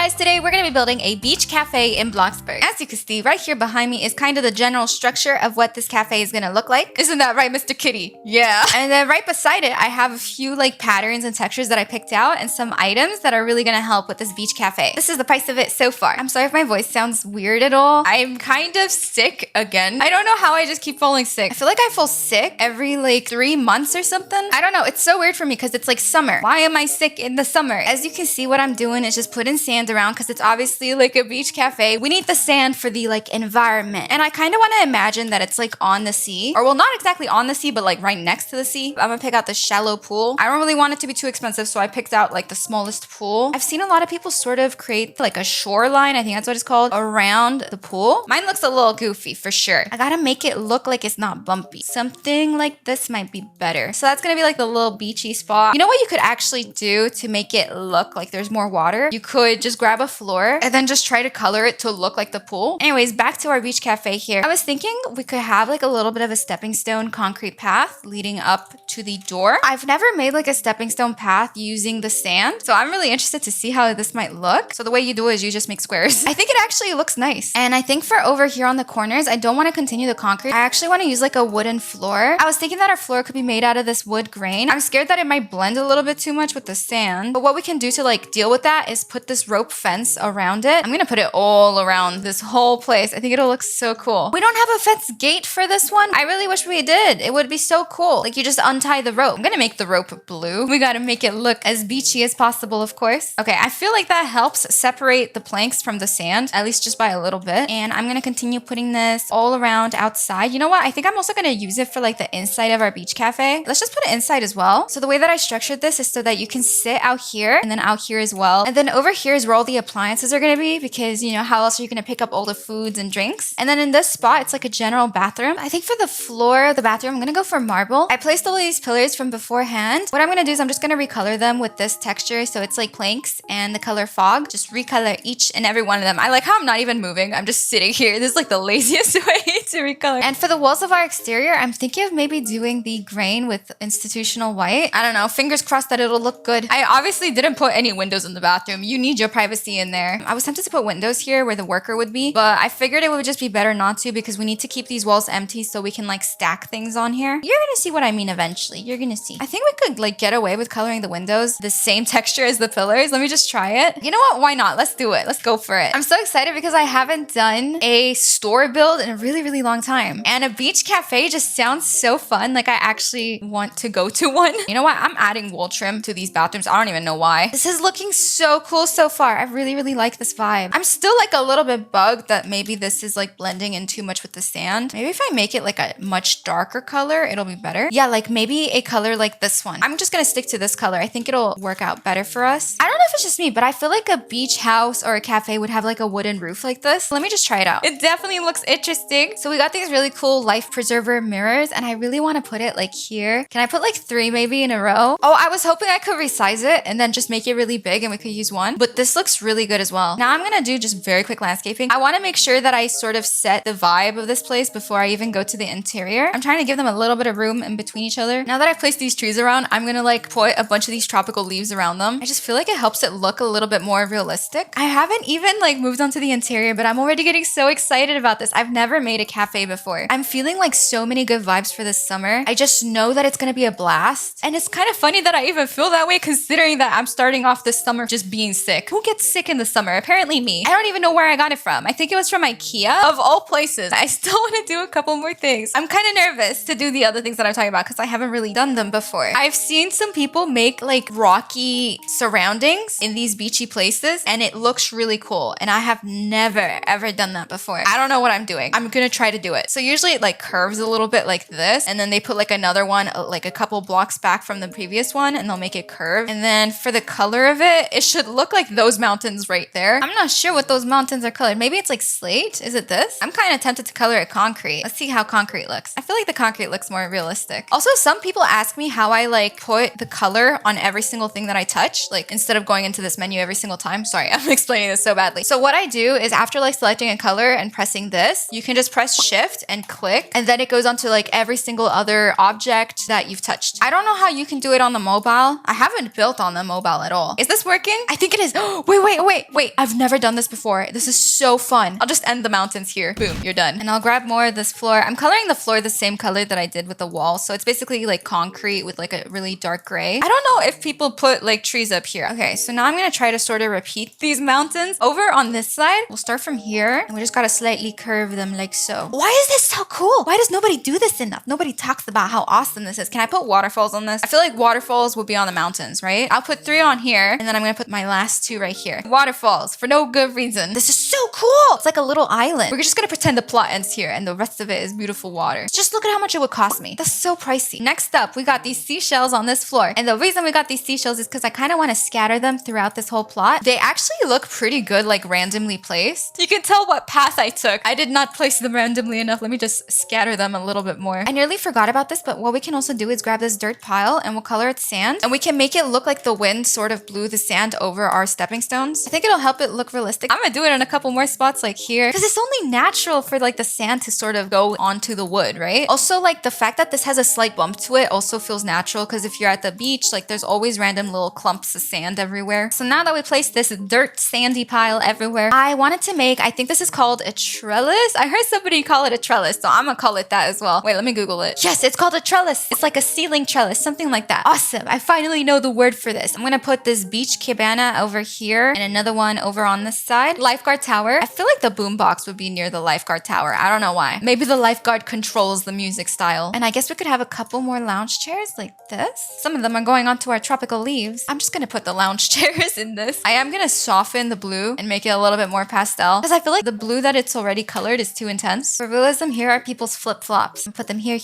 guys, today we're going to be building a beach cafe in Bloxburg. As you can see, right here behind me is kind of the general structure of what this cafe is going to look like. Isn't that right, Mr. Kitty? Yeah. And then right beside it, I have a few like patterns and textures that I picked out and some items that are really going to help with this beach cafe. This is the price of it so far. I'm sorry if my voice sounds weird at all. I'm kind of sick again. I don't know how I just keep falling sick. I feel like I fall sick every like 3 months or something. I don't know. It's so weird for me because it's like summer. Why am I sick in the summer? As you can see, what I'm doing is just putting sand around because it's obviously like a beach cafe. We need the sand for the like environment. And I kind of want to imagine that it's like on the sea, or well, not exactly on the sea, but like right next to the sea. I'm gonna pick out the shallow pool. I don't really want it to be too expensive, so I picked out like the smallest pool. I've seen a lot of people sort of create like a shoreline, I think that's what it's called, around the pool. Mine looks a little goofy for sure. I gotta make it look like it's not bumpy. Something like this might be better. So that's gonna be like the little beachy spot. You know what you could actually do to make it look like there's more water? You could just grab a floor and then just try to color it to look like the pool. Anyways, back to our beach cafe here. I was thinking we could have like a little bit of a stepping stone concrete path leading up to the door. I've never made like a stepping stone path using the sand, so I'm really interested to see how this might look. So the way you do it is you just make squares. I think it actually looks nice. And I think for over here on the corners, I don't want to continue the concrete. I actually want to use like a wooden floor. I was thinking that our floor could be made out of this wood grain. I'm scared that it might blend a little bit too much with the sand. But what we can do to like deal with that is put this rope fence around it. I'm gonna put it all around this whole place. I think it'll look so cool. We don't have a fence gate for this one. I really wish we did. It would be so cool. Like you just untie the rope. I'm gonna make the rope blue. We gotta make it look as beachy as possible, of course. Okay, I feel like that helps separate the planks from the sand, at least just by a little bit. And I'm gonna continue putting this all around outside. You know what? I think I'm also gonna use it for like the inside of our beach cafe. Let's just put it inside as well. So the way that I structured this is so that you can sit out here and then out here as well. And then over here is where all the appliances are gonna be, because you know, how else are you gonna pick up all the foods and drinks? And then in this spot, it's like a general bathroom. I think for the floor of the bathroom, I'm gonna go for marble. I placed all these pillars from beforehand. What I'm gonna do is I'm just gonna recolor them with this texture. So it's like planks and the color fog. Just recolor each and every one of them. I like how I'm not even moving. I'm just sitting here. This is like the laziest way to recolor. And for the walls of our exterior, I'm thinking of maybe doing the grain with institutional white. I don't know. Fingers crossed that it'll look good. I obviously didn't put any windows in the bathroom. You need your privacy in there. I was tempted to put windows here where the worker would be, but I figured it would just be better not to because we need to keep these walls empty so we can like stack things on here. You're gonna see what I mean eventually. You're gonna see. I think we could like get away with coloring the windows the same texture as the pillars. Let me just try it. You know what? Why not? Let's do it. Let's go for it. I'm so excited because I haven't done a store build in a really, really long time. And a beach cafe just sounds so fun. Like I actually want to go to one. You know what? I'm adding wall trim to these bathrooms. I don't even know why. This is looking so cool so far. I really, really like this vibe. I'm still like a little bit bugged that maybe this is like blending in too much with the sand. Maybe if I make it like a much darker color, it'll be better. Yeah, like maybe a color like this one. I'm just gonna stick to this color. I think it'll work out better for us. I don't know if it's just me, but I feel like a beach house or a cafe would have like a wooden roof like this. Let me just try it out. It definitely looks interesting. So we got these really cool life preserver mirrors and I really want to put it like here. Can I put like 3 maybe in a row? Oh, I was hoping I could resize it and then just make it really big and we could use one. But this looks really good as well. Now I'm gonna do just very quick landscaping. I want to make sure that I sort of set the vibe of this place before I even go to the interior. I'm trying to give them a little bit of room in between each other. Now that I've placed these trees around, I'm gonna like put a bunch of these tropical leaves around them. I just feel like it helps it look a little bit more realistic. I haven't even like moved on to the interior, but I'm already getting so excited about this. I've never made a cafe before. I'm feeling like so many good vibes for this summer. I just know that it's gonna be a blast. And it's kind of funny that I even feel that way considering that I'm starting off this summer just being sick. Who gets sick in the summer? Apparently me. I don't even know where I got it from. I think it was from IKEA of all places. I still want to do a couple more things. I'm kind of nervous to do the other things that I'm talking about because I haven't really done them before. I've seen some people make like rocky surroundings in these beachy places and it looks really cool. And I have never ever done that before. I don't know what I'm doing. I'm gonna try to do it. So usually it like curves a little bit like this and then they put like another one like a couple blocks back from the previous one and they'll make it curve. And then for the color of it, it should look like those mountains right there. I'm not sure what those mountains are colored. Maybe it's like slate. Is it this? I'm kind of tempted to color it concrete. Let's see how concrete looks. I feel like the concrete looks more realistic. Also, some people ask me how I like put the color on every single thing that I touch, like instead of going into this menu every single time. Sorry, I'm explaining this so badly. So what I do is after like selecting a color and pressing this, you can just press shift and click and then it goes onto like every single other object that you've touched. I don't know how you can do it on the mobile. I haven't built on the mobile at all. Is this working? I think it is. Wait, Wait. I've never done this before. This is so fun. I'll just end the mountains here. Boom, you're done. And I'll grab more of this floor. I'm coloring the floor the same color that I did with the wall. So it's basically like concrete with like a really dark gray. I don't know if people put like trees up here. Okay, so now I'm gonna try to sort of repeat these mountains. Over on this side, we'll start from here and we just gotta slightly curve them like so. Why is this so cool? Why does nobody do this enough? Nobody talks about how awesome this is. Can I put waterfalls on this? I feel like waterfalls will be on the mountains, right? I'll put 3 on here and then I'm gonna put my last 2 right here. Waterfalls for no good reason. This is so cool. It's like a little island. We're just gonna pretend the plot ends here and the rest of it is beautiful water. Just look at how much it would cost me. That's so pricey. Next up, we got these seashells on this floor. And the reason we got these seashells is because I kind of want to scatter them throughout this whole plot. They actually look pretty good, like randomly placed. You can tell what path I took. I did not place them randomly enough. Let me just scatter them a little bit more. I nearly forgot about this, but what we can also do is grab this dirt pile and we'll color it sand. And we can make it look like the wind sort of blew the sand over our stepping stones. I think it'll help it look realistic. I'm gonna do it in a couple more spots like here because it's only natural for like the sand to sort of go onto the wood, right? Also, like the fact that this has a slight bump to it also feels natural because if you're at the beach, like there's always random little clumps of sand everywhere. So now that we placed this dirt sandy pile everywhere, I wanted to make, I think this is called a trellis. I heard somebody call it a trellis, so I'm gonna call it that as well. Wait, let me Google it. Yes, it's called a trellis. It's like a ceiling trellis, something like that. Awesome. I finally know the word for this. I'm gonna put this beach cabana over here and another one over on this side. Lifeguard tower. I feel like the boombox would be near the lifeguard tower. I don't know why. Maybe the lifeguard controls the music style. And I guess we could have a couple more lounge chairs like this. Some of them are going onto our tropical leaves. I'm just gonna put the lounge chairs in this. I am gonna soften the blue and make it a little bit more pastel because I feel like the blue that it's already colored is too intense. For realism, here are people's flip-flops. Put them here,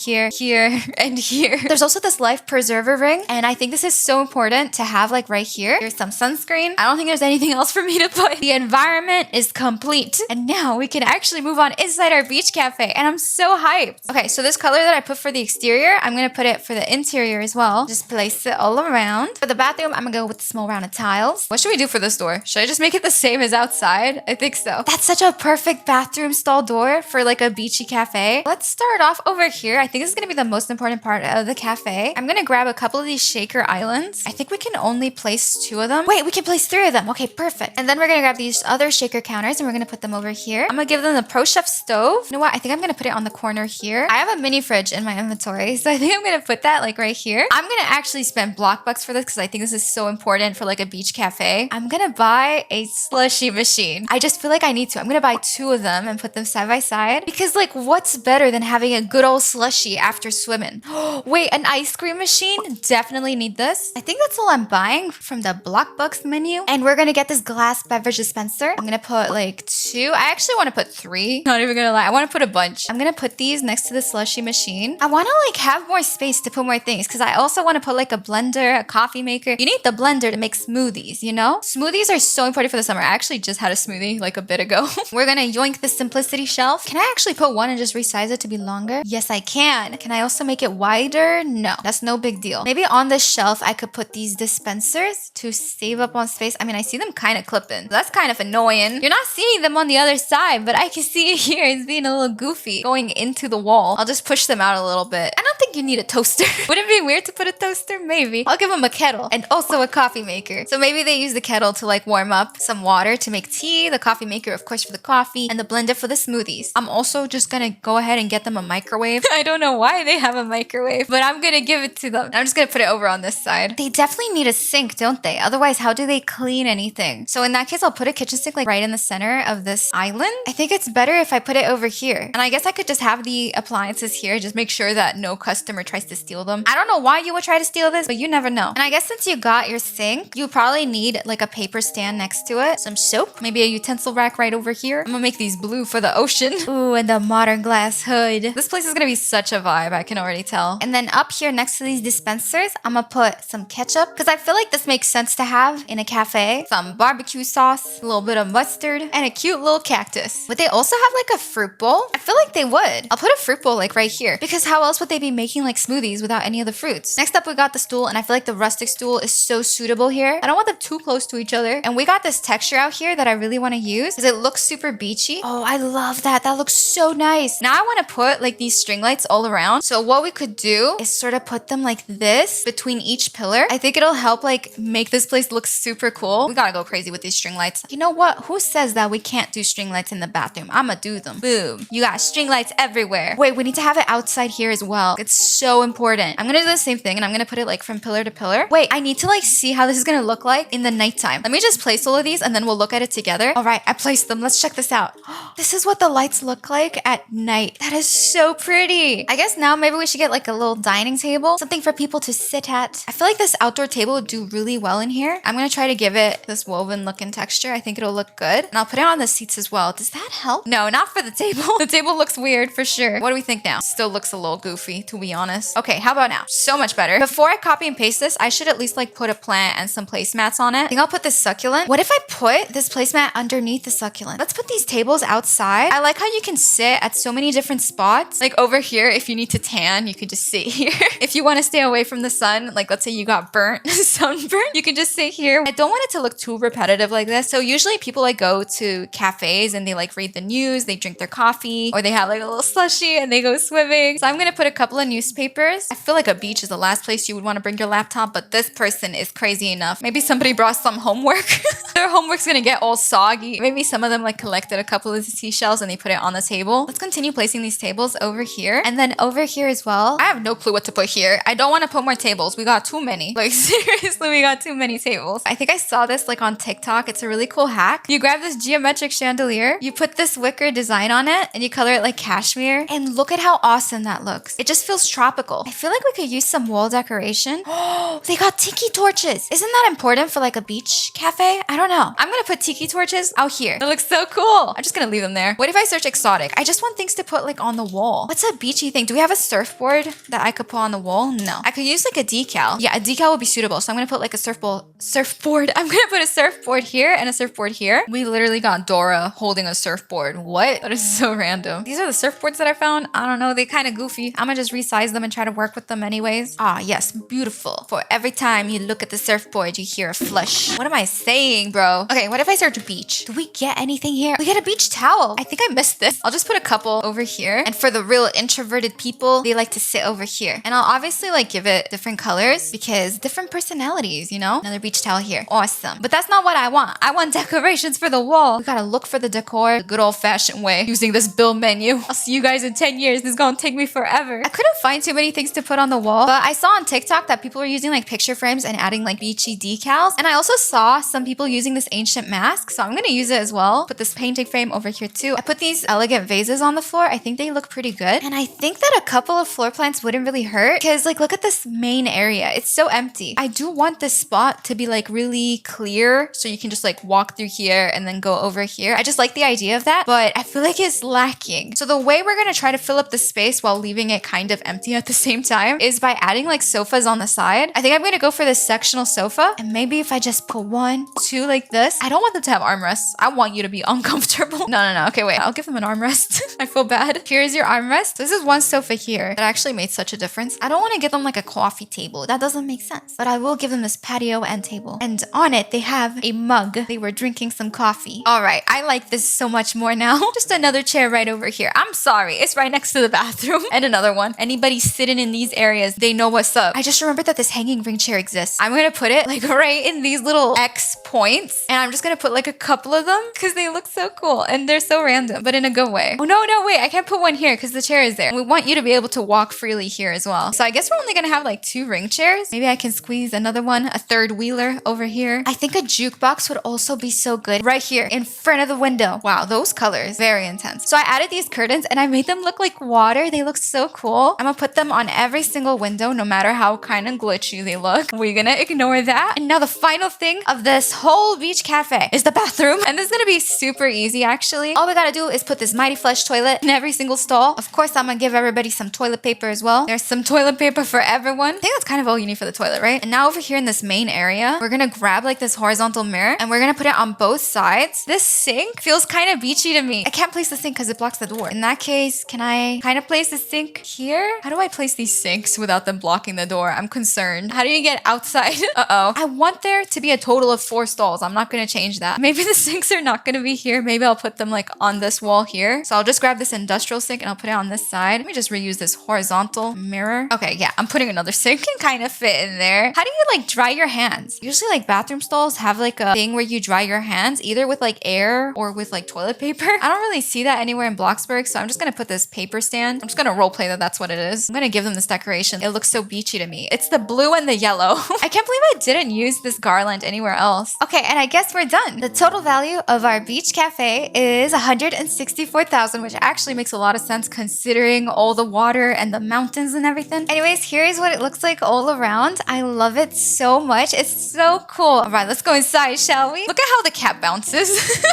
and here. There's also this life preserver ring, and I think this is so important to have like right here. Here's some sunscreen. I don't think there's anything else for me to put. The environment is complete. And now we can actually move on inside our beach cafe, and I'm so hyped. Okay, so this color that I put for the exterior, I'm gonna put it for the interior as well. Just place it all around. For the bathroom, I'm gonna go with the small round of tiles. What should we do for this door? Should I just make it the same as outside? I think so. That's such a perfect bathroom stall door for like a beachy cafe. Let's start off over here. I think this is gonna be the most important part of the cafe. I'm gonna grab a couple of these shaker islands. I think we can only place 2 of them. Wait, we can place 3 of them. Okay, perfect. And then we're gonna grab these other shaker counters and we're gonna put them over here. I'm gonna give them the Pro Chef stove. You know what? I think I'm gonna put it on the corner here. I have a mini fridge in my inventory, so I think I'm gonna put that like right here. I'm gonna actually spend Bloxburg for this because I think this is so important for like a beach cafe. I'm gonna buy a slushy machine. I just feel like I need to. I'm gonna buy 2 of them and put them side by side because like what's better than having a good old slushy after swimming? Wait, an ice cream machine? Definitely need this. I think that's all I'm buying from the Bloxburg menu. And we're gonna get this glass beverage dispenser. I'm gonna put like 2. I actually want to put 3. Not even gonna lie. I want to put a bunch. I'm gonna put these next to the slushy machine. I want to like have more space to put more things because I also want to put like a blender, a coffee maker. You need the blender to make smoothies, you know? Smoothies are so important for the summer. I actually just had a smoothie like a bit ago. We're gonna yoink the simplicity shelf. Can I actually put one and just resize it to be longer? Yes, I can. Can I also make it wider? No, that's no big deal. Maybe on this shelf, I could put these dispensers to save up on space. I mean, I see them kind of clipping. That's kind of annoying. You're not seeing them on the other side, but I can see it here. It's being a little goofy going into the wall. I'll just push them out a little bit. I don't think you need a toaster. Would it be weird to put a toaster? Maybe. I'll give them a kettle and also a coffee maker. So maybe they use the kettle to like warm up some water to make tea, the coffee maker, of course, for the coffee, and the blender for the smoothies. I'm also just gonna go ahead and get them a microwave. I don't know why they have a microwave, but I'm gonna give it to them. I'm just gonna put it over on this side. They definitely need a sink, don't they? Otherwise, how do they clean anything? So in that case, I'll put a kitchen sink like right in the center of this island. I think it's better if I put it over here. And I guess I could just have the appliances here, just make sure that no customer tries to steal them. I don't know why you would try to steal this, but you never know. And I guess since you got your sink, you probably need like a paper stand next to it, some soap, maybe a utensil rack right over here. I'm gonna make these blue for the ocean. Ooh, and the modern glass hood. This place is gonna be such a vibe, I can already tell. And then up here next to these dispensers, I'm gonna put some ketchup because I feel like this makes sense to have in a cafe. Some barbecue sauce, a little bit of mustard, and a cute little cactus. Would they also have like a fruit bowl? I feel like they would. I'll put a fruit bowl like right here because how else would they be making making like smoothies without any of the fruits. Next up, we got the stool, and I feel like the rustic stool is so suitable here. I don't want them too close to each other. And we got this texture out here that I really want to use because it looks super beachy. Oh, I love that. That looks so nice. Now I want to put like these string lights all around. So what we could do is sort of put them like this between each pillar. I think it'll help like make this place look super cool. We gotta go crazy with these string lights. You know what? Who says that we can't do string lights in the bathroom? I'ma do them. Boom. You got string lights everywhere. Wait, we need to have it outside here as well. It's so important. I'm gonna do the same thing and I'm gonna put it like from pillar to pillar. Wait, I need to like see how this is gonna look like in the nighttime. Let me just place all of these and then we'll look at it together. All right, I placed them. Let's check this out. This is what the lights look like at night. That is so pretty. I guess now maybe we should get like a little dining table, something for people to sit at. I feel like this outdoor table would do really well in here. I'm gonna try to give it this woven look and texture. I think it'll look good. And I'll put it on the seats as well. Does that help? No, not for the table. The table looks weird for sure. What do we think now? Still looks a little goofy, to be honest. Okay, how about now? So much better. Before I copy and paste this, I should at least like put a plant and some placemats on it. I think I'll put this succulent. What if I put this placemat underneath the succulent? Let's put these tables outside. I like how you can sit at so many different spots. Like over here, if you need to tan, you could just sit here. If you want to stay away from the sun, like let's say you got burnt, sunburnt, you can just sit here. I don't want it to look too repetitive like this. So usually people like go to cafes and they like read the news, they drink their coffee, or they have like a little slushie and they go swimming. So I'm gonna put a couple of newspapers. I feel like a beach is the last place you would want to bring your laptop, but this person is crazy enough. Maybe somebody brought some homework. Their homework's gonna get all soggy. Maybe some of them like collected a couple of seashells and they put it on the table. Let's continue placing these tables over here. And then over here as well. I have no clue what to put here. I don't want to put more tables. We got too many. Like seriously, we got too many tables. I think I saw this like on TikTok. It's a really cool hack. You grab this geometric chandelier, you put this wicker design on it, and you color it like cashmere. And look at how awesome that looks. It just feels tropical. I feel like we could use some wall decoration. Oh, they got tiki torches. Isn't that important for like a beach cafe? I don't know. I'm gonna put tiki torches out here. It looks so cool. I'm just gonna leave them there. What if I search exotic? I just want things to put like on the wall. What's a beachy thing? Do we have a surfboard that I could put on the wall? No. I could use like a decal. Yeah, a decal would be suitable. So I'm gonna put like a surfboard. I'm gonna put a surfboard here and a surfboard here. We literally got Dora holding a surfboard. What? That is so random. These are the surfboards that I found. I don't know. They kind of goofy. I'm gonna just resize them and try to work with them anyways. Ah, yes. Beautiful. For every time you look at the surfboard, you hear a flush. What am I saying, bro? Okay, what if I search beach? Do we get anything here? We get a beach towel. I think I missed this. I'll just put a couple over here. And for the real introverted people, they like to sit over here. And I'll obviously like give it different colors because different personalities, you know? Another beach towel here. Awesome. But that's not what I want. I want decorations for the wall. We gotta look for the decor the good old fashioned way using this bill menu. I'll see you guys in 10 years. This is gonna take me forever. I couldn't find too many things to put on the wall, but I saw on TikTok that people were using like picture frames and adding like beachy decals. And I also saw some people using this ancient mask. So I'm gonna use it as well. Put this painting frame over here too. I put these elegant vases on the floor. I think they look pretty good. And I think that a couple of floor plants wouldn't really hurt because like look at this main area. It's so empty. I do want this spot to be like really clear so you can just like walk through here and then go over here. I just like the idea of that, but I feel like it's lacking. So the way we're gonna try to fill up the space while leaving it kind of empty at the same time is by adding like sofas on the side. I think I'm gonna go for this sectional sofa, and maybe if I just put 1, 2 like this. I don't want them to have armrests. I want you to be uncomfortable. No. Okay, wait. I'll give them an armrest. I feel bad. Here's your armrest. This is one sofa here that actually made such a difference. I don't want to give them like a coffee table. That doesn't make sense. But I will give them this patio end table. And on it, they have a mug. They were drinking some coffee. All right. I like this so much more now. Just another chair right over here. I'm sorry. It's right next to the bathroom. And another one. Anybody sitting in these areas, they know what's up. I just remembered that this hanging ring chair exists. I'm going to put it like right in these little X points. And I'm just going to put like a couple of them because they look so cool. And they're so random, but in a good way. Oh, no, wait. I can't put one here because the chair is there. We want you to be able to walk freely here as well. So I guess we're only going to have like 2 ring chairs. Maybe I can squeeze another one, a third wheeler over here. I think a jukebox would also be so good right here in front of the window. Wow, those colors, very intense. So I added these curtains and I made them look like water. They look so cool. I'm gonna put them on every single window, no matter how kind of glitchy they look. We're gonna ignore that. And now the final thing of this whole beach cafe is the bathroom. And this is gonna be super easy actually. All we gotta do is put this Mighty Flush toilet in every single stall. Of course, I'm gonna give everybody some toilet paper as well. There's some toilet paper for everyone. I think that's kind of all you need for the toilet, right? And now over here in this main area, we're gonna grab like this horizontal mirror and we're gonna put it on both sides. This sink feels kind of beachy to me. I can't place the sink because it blocks the door. In that case, can I kind of place the sink here? How do I place these sinks without them blocking the door? I'm concerned. How do you get outside? Uh-oh. I want there to be a total of 4 stalls. I'm not gonna change that. Maybe the sinks are not gonna be here. Maybe I'll put them like on this wall here. So I'll just grab this industrial sink and I'll put it on this side. Let me just reuse this horizontal mirror. Okay, yeah, I'm putting another sink. Can kind of fit in there. How do you like dry your hands? Usually like bathroom stalls have like a thing where you dry your hands either with like air or with like toilet paper. I don't really see that anywhere in Bloxburg, so I'm just gonna put this paper stand. I'm just gonna role play that that's what it is. I'm gonna give them this decoration. It looks so beachy to me. It's the blue and the yellow. I can't believe I didn't use this garland anywhere else. Okay, and I guess we're done. The total value of our beach cafe is 164,000, which actually makes a lot of sense considering all the water and the mountains and everything. Anyways, here is what it looks like all around. I love it so much. It's so cool. All right, let's go inside, shall we? Look at how the cat bounces.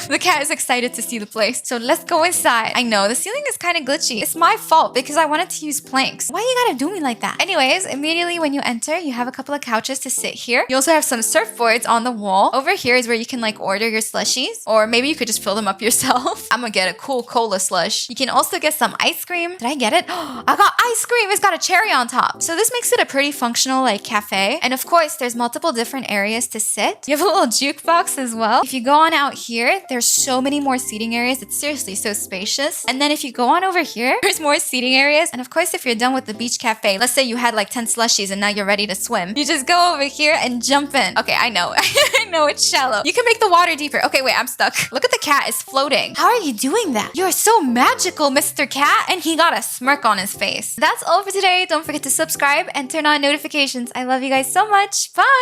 The cat is excited to see the place. So let's go inside. I know the ceiling is kind of glitchy. It's my fault because I wanted to use planks. Why you gotta do me like that? Anyways, immediately when you enter, you have a couple of couches to sit here. You also have some surfboards on the wall. Over here is where you can like order your slushies, or maybe you could just fill them up yourself. I'm gonna get a cool cola slush. You can also get some ice cream. Did I get it? I got ice cream. It's got a cherry on top. So this makes it a pretty functional like cafe. And of course, there's multiple different areas to sit. You have a little jukebox as well. If you go on out here, there's so many more seating areas. It's seriously so spacious. And then if you go on over here, there's more seating areas. And of course, if you're done with the beach cafe, let's say you had like 10 slushies and now you're ready to swim. You just go over here and jump in. Okay, I know. I know it's shallow. You can make the water deeper. Okay, wait, I'm stuck. Look at the cat, it's floating. How are you doing that? You're so magical, Mr. Cat. And he got a smirk on his face. That's all for today. Don't forget to subscribe and turn on notifications. I love you guys so much. Bye.